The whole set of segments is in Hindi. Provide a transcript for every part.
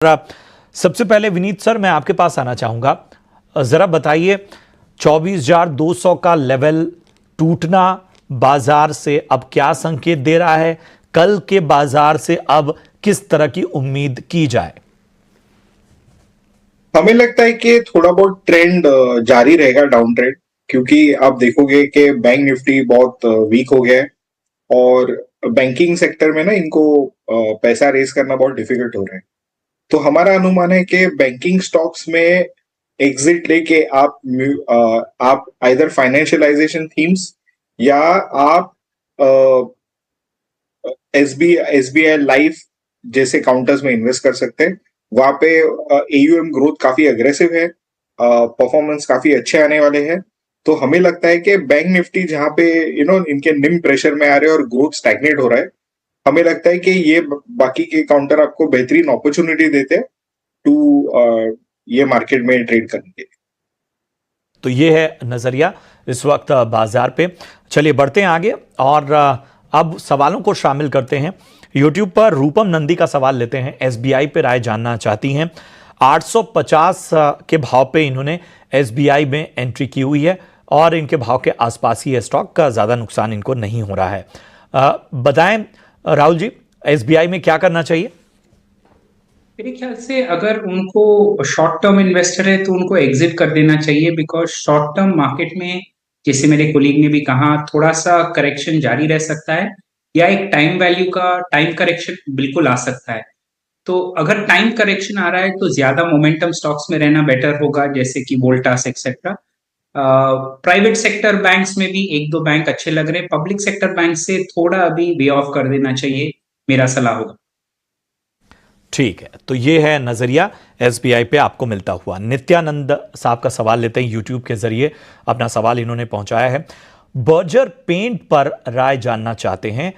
सबसे पहले विनीत सर, मैं आपके पास आना चाहूंगा। जरा बताइए, 24,200 का लेवल टूटना बाजार से अब क्या संकेत दे रहा है? कल के बाजार से अब किस तरह की उम्मीद की जाए? हमें लगता है कि थोड़ा बहुत ट्रेंड जारी रहेगा, डाउन ट्रेंड, क्योंकि आप देखोगे कि बैंक निफ्टी बहुत वीक हो गया है और बैंकिंग सेक्टर में ना इनको पैसा रेज करना बहुत डिफिकल्ट हो रहा है। तो हमारा अनुमान है कि बैंकिंग स्टॉक्स में एग्जिट लेके आप आइदर फाइनेंशियलाइजेशन थीम्स या आप एसबीआई लाइफ जैसे काउंटर्स में इन्वेस्ट कर सकते हैं। वहां पे एयूएम ग्रोथ काफी अग्रेसिव है, परफॉर्मेंस काफी अच्छे आने वाले हैं। तो हमें लगता है कि बैंक निफ्टी जहां पे इनके निम प्रेशर में आ रहे हैं और ग्रोथ स्टैग्नेट हो रहा है, हमें लगता है कि ये बाकी के काउंटर आपको बेहतरीन अपॉर्चुनिटी देते हैं टू ये मार्केट में ट्रेड करने के लिए। तो ये है नजरिया इस वक्त बाजार पे। चलिए बढ़ते हैं आगे और अब सवालों को शामिल करते हैं। यूट्यूब पर रूपम नंदी का सवाल लेते हैं। एसबीआई पे राय जानना चाहती हैं। 850 के भाव पे इन्होंने एसबीआई में एंट्री की हुई है और इनके भाव के आसपास ही स्टॉक का ज्यादा नुकसान इनको नहीं हो रहा है। बताएं राहुल जी, एसबीआई में क्या करना चाहिए? मेरे ख्याल से अगर उनको शॉर्ट टर्म इन्वेस्टर है तो उनको एग्जिट कर देना चाहिए, बिकॉज शॉर्ट टर्म मार्केट में, जैसे मेरे कोलीग ने भी कहा, थोड़ा सा करेक्शन जारी रह सकता है या एक टाइम वैल्यू का टाइम करेक्शन बिल्कुल आ सकता है। तो अगर टाइम करेक्शन आ रहा है तो ज्यादा मोमेंटम स्टॉक्स में रहना बेटर होगा, जैसे कि Voltas etcetera. Private sector banks में भी एक दो बैंक अच्छे लग रहे हैं। पब्लिक सेक्टर बैंक से थोड़ा अभी वे ऑफ कर देना चाहिए, मेरा सलाह होगा। ठीक है, तो ये है नजरिया एसबीआई पे आपको मिलता हुआ। नित्यानंद साहब का सवाल लेते हैं। यूट्यूब के जरिए अपना सवाल इन्होंने पहुंचाया है। बर्जर पेंट पर राय जानना चाहते हैं।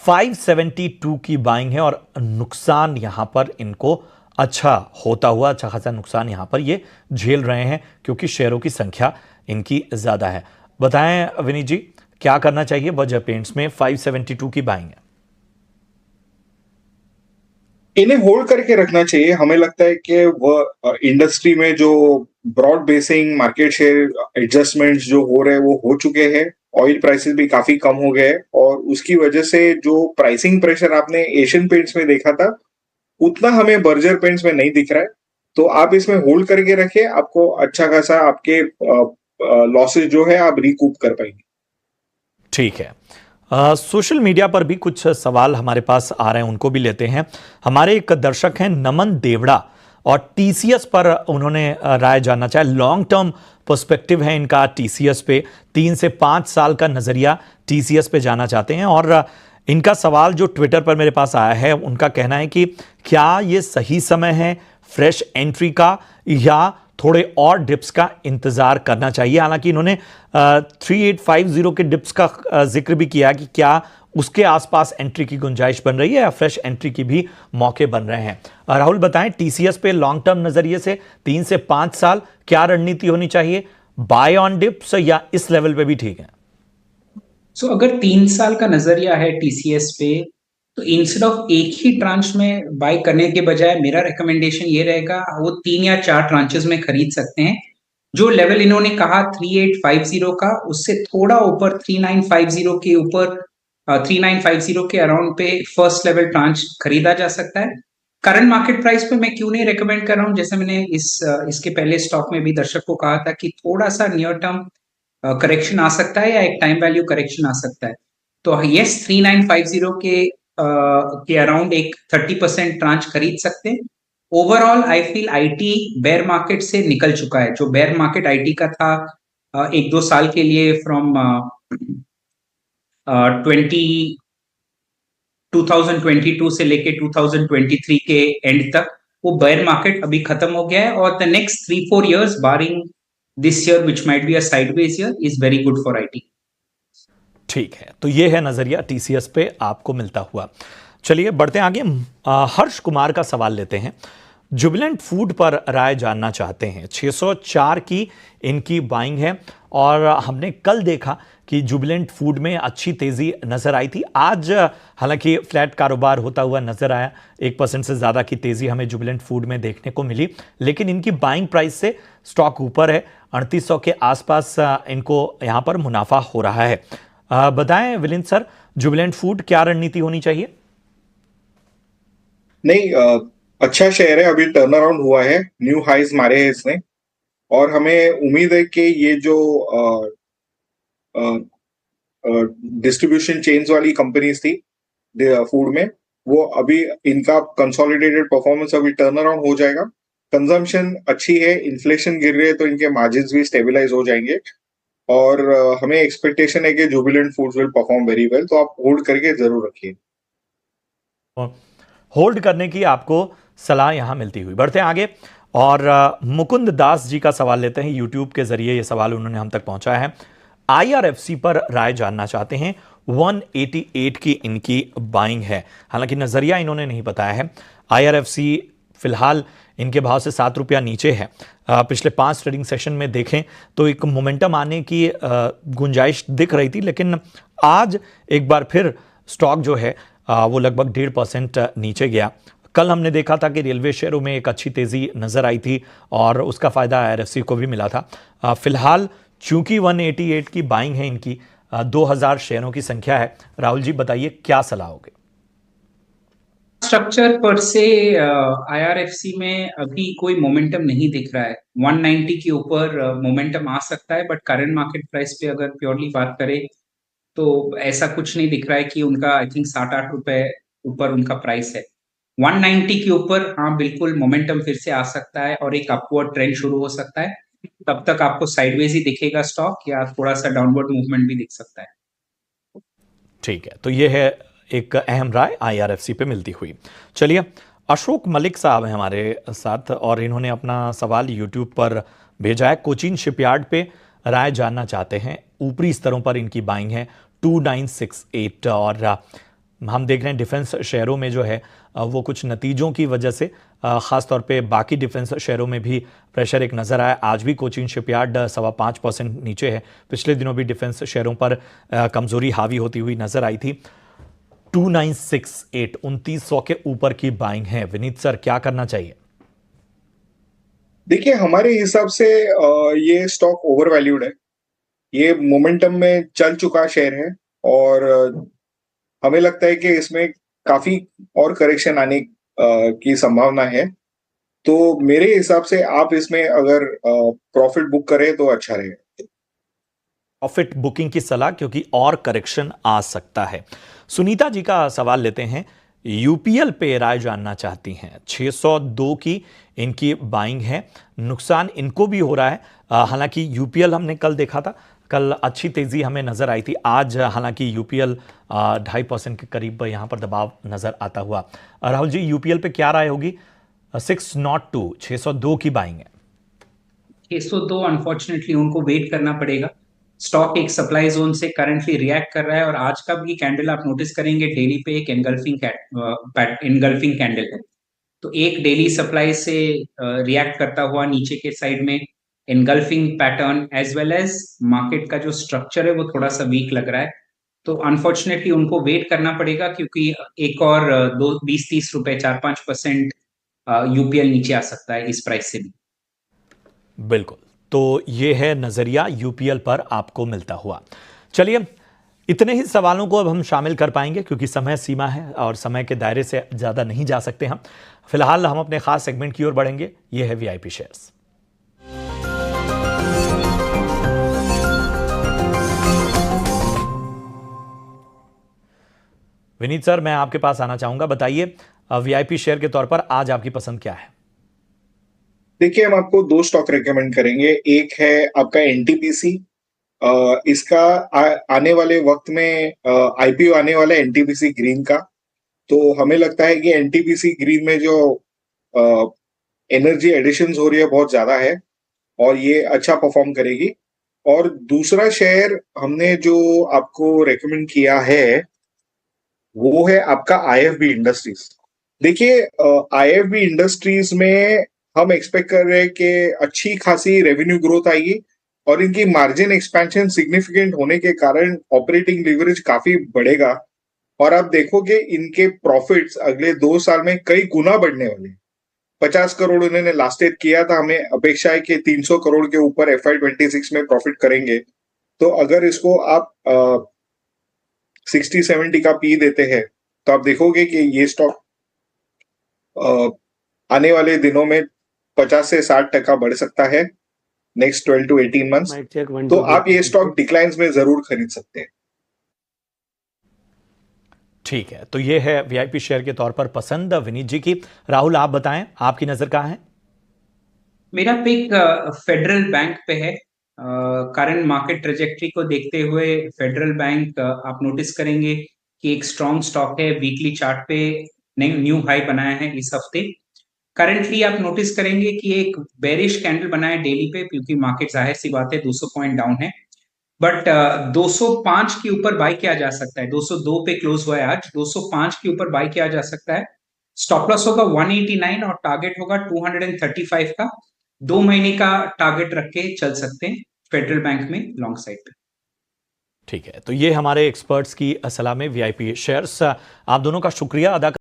572 की बाइंग है और नुकसान यहां पर इनको अच्छा होता हुआ, अच्छा खासा नुकसान यहां पर ये झेल रहे हैं क्योंकि शेयरों की संख्या इनकी ज्यादा है। बताएं विनीत जी, क्या करना चाहिए? बर्जर पेंट्स में 572 की बाइंग है। इन्हें होल्ड करके रखना चाहिए। हमें लगता है कि वह इंडस्ट्री में जो broad basing market share adjustments जो हो रहे हैं वो हो चुके हैं। ऑयल प्राइसेस भी काफी कम हो गए और उसकी वजह से जो प्राइसिंग प्रेशर आपने एशियन पेंट्स में देखा था, उतना हमें बर्जर पेंट्स में नहीं दिख रहा है। तो आप इसमें होल्ड करके रखें, आपको अच्छा खासा आपके लॉसेस जो है आप रिकूप कर पाएंगे। ठीक है। सोशल मीडिया पर भी कुछ सवाल हमारे पास आ रहे हैं, उनको भी लेते हैं। हमारे एक दर्शक हैं नमन देवड़ा और टीसीएस पर उन्होंने राय जानना चाहे। लॉन्ग टर्म पर्सपेक्टिव है इनका टीसीएस पे, 3 से 5 साल का नजरिया टीसीएस पे जाना चाहते हैं। और इनका सवाल जो ट्विटर पर मेरे पास आया है, उनका कहना है कि क्या ये सही समय है फ्रेश एंट्री का या थोड़े और डिप्स का इंतजार करना चाहिए? हालांकि इन्होंने 3850 के डिप्स का जिक्र भी किया कि क्या उसके आसपास एंट्री की गुंजाइश बन रही है या फ्रेश एंट्री की भी मौके बन रहे हैं। राहुल बताएं, टीसीएस पे लॉन्ग टर्म नजरिए से 3 से 5 साल क्या रणनीति होनी चाहिए? बाय ऑन डिप्स या इस लेवल पे भी ठीक है? अगर 3 साल का नजरिया है टीसीएस पे, तो इंस्टेड ऑफ एक ही ट्रांच में बाय करने के बजाय मेरा रिकमेंडेशन ये रहेगा, वो 3 या 4 ट्रांचेस में खरीद सकते हैं। जो लेवल इन्होंने कहा 3850 का, उससे थोड़ा ऊपर 3950 के ऊपर, 3950 के अराउंड पे फर्स्ट लेवल ट्रांच खरीदा जा सकता है। करंट मार्केट प्राइस पे मैं क्यों नहीं रिकमेंड कर रहा हूँ, जैसे मैंने इसके पहले स्टॉक में भी दर्शक को कहा था कि थोड़ा सा नियर टर्म करेक्शन आ सकता है या एक टाइम वैल्यू करेक्शन आ सकता है। तो यस, 3950 के अराउंड एक 30% ट्रांच खरीद सकते हैं। Overall I feel IT bear market से निकल चुका है। जो बेयर मार्केट आईटी का था 1-2 साल के लिए, फ्रॉम 2022 से लेके 2023 के एंड तक, वो बेयर मार्केट अभी खत्म हो गया है और the next 3-4 years barring this year which might be a sideways year is very good for IT. ठीक है, तो ये है नजरिया टीसीएस पे आपको मिलता हुआ। चलिए बढ़ते हैं आगे। हर्ष कुमार का सवाल लेते हैं। जुबिलेंट फूड पर राय जानना चाहते हैं। 604 की इनकी बाइंग है और हमने कल देखा कि जुबिलेंट फूड में अच्छी तेजी नजर आई थी। आज हालांकि फ्लैट कारोबार होता हुआ नजर आया, 1% से ज्यादा की तेजी हमें जुबिलेंट फूड में देखने को मिली, लेकिन इनकी बाइंग प्राइस से स्टॉक ऊपर है। 3800 के आसपास इनको यहां पर मुनाफा हो रहा है। बताएं विलिंद सर, जुबिलेंट फूड क्या रणनीति होनी चाहिए? नहीं, अच्छा शेयर है, अभी टर्न अराउंड हुआ है, न्यू हाइज मारे हैं इसने। और हमें उम्मीद है कि ये जो डिस्ट्रीब्यूशन चेन्स वाली कंपनीज थी फूड में, वो अभी इनका कंसोलिडेटेड परफॉर्मेंस अभी टर्न अराउंड हो जाएगा। कंजम्पशन अच्छी है, इन्फ्लेशन गिर रही है, तो इनके मार्जिन्स भी स्टेबलाइज हो जाएंगे। और हमें एक्सपेक्टेशन है कि Jubilant foods will perform very well, तो आप होल्ड करके जरूर रखिए। होल्ड करने की आपको सलाह यहां मिलती हुई। बढ़ते हैं आगे और मुकुंद दास जी का सवाल लेते हैं। यूट्यूब के जरिए यह सवाल उन्होंने हम तक पहुंचाया है। IRFC पर राय जानना चाहते हैं। 188 की इनकी बाइंग है, हालांकि नजरिया इन्होंने नहीं बताया है। IRFC फिलहाल इनके भाव से 7 रुपया नीचे है। पिछले 5 ट्रेडिंग सेशन में देखें तो एक मोमेंटम आने की गुंजाइश दिख रही थी, लेकिन आज एक बार फिर स्टॉक जो है वो लगभग 1.5% नीचे गया। कल हमने देखा था कि रेलवे शेयरों में एक अच्छी तेजी नजर आई थी और उसका फायदा IRFC को भी मिला था। फिलहाल चूंकि 188 की बाइंग है इनकी, 2000 शेयरों की संख्या है। राहुल जी बताइए क्या सलाह होगी? स्ट्रक्चर पर से IRFC में अभी कोई मोमेंटम नहीं दिख रहा है। 190 के ऊपर मोमेंटम आ सकता है, बट करंट मार्केट प्राइस पे अगर प्योरली बात करें तो ऐसा कुछ नहीं दिख रहा है कि उनका आई थिंक 7-8 रुपए ऊपर उनका प्राइस है। 190 के ऊपर हाँ बिल्कुल मोमेंटम फिर से आ सकता है और एक अपवर्ड ट्रेंड शुरू हो सकता है। तब तक आपको साइडवेज ही दिखेगा स्टॉक, या थोड़ा सा डाउनवर्ड मूवमेंट भी दिख सकता है। ठीक है, तो यह है एक अहम राय IRFC पे मिलती हुई। चलिए, अशोक मलिक साहब हैं हमारे साथ और इन्होंने अपना सवाल यूट्यूब पर भेजा है। कोचीन शिपयार्ड पे राय जानना चाहते हैं। ऊपरी स्तरों पर इनकी बाइंग है 2968 और हम देख रहे हैं डिफेंस शेयरों में जो है वो कुछ नतीजों की वजह से खासतौर पे बाकी डिफेंस शेयरों में भी प्रेशर एक नजर आया। आज भी कोचीन शिपयार्ड 5.25% नीचे है। पिछले दिनों भी डिफेंस शेयरों पर कमजोरी हावी होती हुई नजर आई थी। 2968 2900 के ऊपर की बाइंग है। विनीत सर क्या करना चाहिए? देखिए, हमारे हिसाब से ये स्टॉक ओवर वैल्यूड है। ये मोमेंटम में चल चुका शेयर है और हमें लगता है कि इसमें काफी और करेक्शन आने की संभावना है। तो मेरे हिसाब से आप इसमें अगर प्रॉफिट बुक करें तो अच्छा रहेगा। प्रॉफिट बुकिंग की सलाह, क्योंकि और करेक्शन आ सकता है। सुनीता जी का सवाल लेते हैं। यूपीएल पे राय जानना चाहती हैं। 602 की इनकी बाइंग है। नुकसान इनको भी हो रहा है। हालांकि यूपीएल हमने कल देखा था, कल अच्छी तेजी हमें नजर आई थी। आज हालांकि यूपीएल 2.5% के करीब यहां पर दबाव नजर आता हुआ। राहुल जी, यूपीएल पे क्या राय होगी? 602 की बाइंग है। 602 अनफॉर्चुनेटली उनको वेट करना पड़ेगा। स्टॉक एक सप्लाई जोन से करंटली रिएक्ट कर रहा है और आज का भी कैंडल आप नोटिस करेंगे डेली पे एक इनगल्फिंग कैंडल है। तो एक डेली सप्लाई से रिएक्ट करता हुआ नीचे के साइड में engulfing pattern as well as market का जो स्ट्रक्चर है वो थोड़ा सा वीक लग रहा है। तो अनफॉर्चुनेटली उनको वेट करना पड़ेगा, क्योंकि एक और 20-30 रुपए 4-5% यूपीएल नीचे आ सकता है इस प्राइस से भी। बिल्कुल, तो ये है नजरिया यूपीएल पर आपको मिलता हुआ। चलिए, इतने ही सवालों को अब हम शामिल कर पाएंगे क्योंकि समय सीमा है और समय के दायरे से ज्यादा नहीं जा सकते हम। फिलहाल हम अपने खास सेगमेंट की ओर बढ़ेंगे। ये है वीआईपी शेयर्स। विनीत सर, मैं आपके पास आना चाहूंगा। बताइए, वीआईपी शेयर के तौर पर आज आपकी पसंद क्या है? देखिए, हम आपको 2 स्टॉक रेकमेंड करेंगे। एक है आपका एनटीपीसी। इसका आने वाले वक्त में आईपीओ आने वाला है एनटीपीसी ग्रीन का। तो हमें लगता है कि एनटीपीसी ग्रीन में जो एनर्जी एडिशंस हो रही है बहुत ज्यादा है और ये अच्छा परफॉर्म करेगी। और दूसरा शेयर हमने जो आपको रेकमेंड किया है वो है आपका आईएफबी इंडस्ट्रीज। देखिए, आईएफबी इंडस्ट्रीज में हम एक्सपेक्ट कर रहे हैं कि अच्छी खासी रेवेन्यू ग्रोथ आएगी और इनकी मार्जिन एक्सपेंशन सिग्निफिकेंट होने के कारण ऑपरेटिंग लीवरेज काफी बढ़ेगा और आप देखोगे इनके प्रॉफिट्स अगले 2 साल में कई गुना बढ़ने वाले हैं। 50 करोड़ उन्होंने लास्ट ईयर किया था, हमें अपेक्षा है कि 300 करोड़ के ऊपर FY26 में प्रॉफिट करेंगे। तो अगर इसको आप 60-70 का पी देते हैं तो आप देखोगे कि ये स्टॉक आने वाले दिनों में 50 से 60% बढ़ सकता है नेक्स्ट 12 to 18 मंथ्स। तो आप ये स्टॉक डिक्लाइंस में जरूर खरीद सकते हैं। ठीक है, तो ये है वीआईपी शेयर के तौर पर पसंद विनीत जी की। राहुल, आप बताएं, आपकी नजर कहां है? मेरा पिक फेडरल बैंक पे है। करंट मार्केट ट्रेजेक्टरी को देखते हुए फेडरल बैंक आप नोटिस करेंगे कि एक स्ट्रॉन्ग स्टॉक है। वीकली चार्ट पे न्यू हाई बनाया है इस हफ्ते। करंटली आप नोटिस करेंगे कि एक बेरिश कैंडल बना है डेली पे, क्योंकि मार्केट जाहिर सी बात है 200 पॉइंट डाउन है। बट 205 के ऊपर बाय किया जा सकता है। 202 पे क्लोज हुआ है आज, 205 के ऊपर बाय किया जा सकता है। स्टॉप लॉस होगा 189 और टारगेट होगा 235 का। 2 महीने का टारगेट रख के चल सकते हैं फेडरल बैंक में लॉन्ग साइड पे। ठीक है, तो ये हमारे एक्सपर्ट्स की सलाह में वीआईपी शेयर्स। आप दोनों का शुक्रिया अदा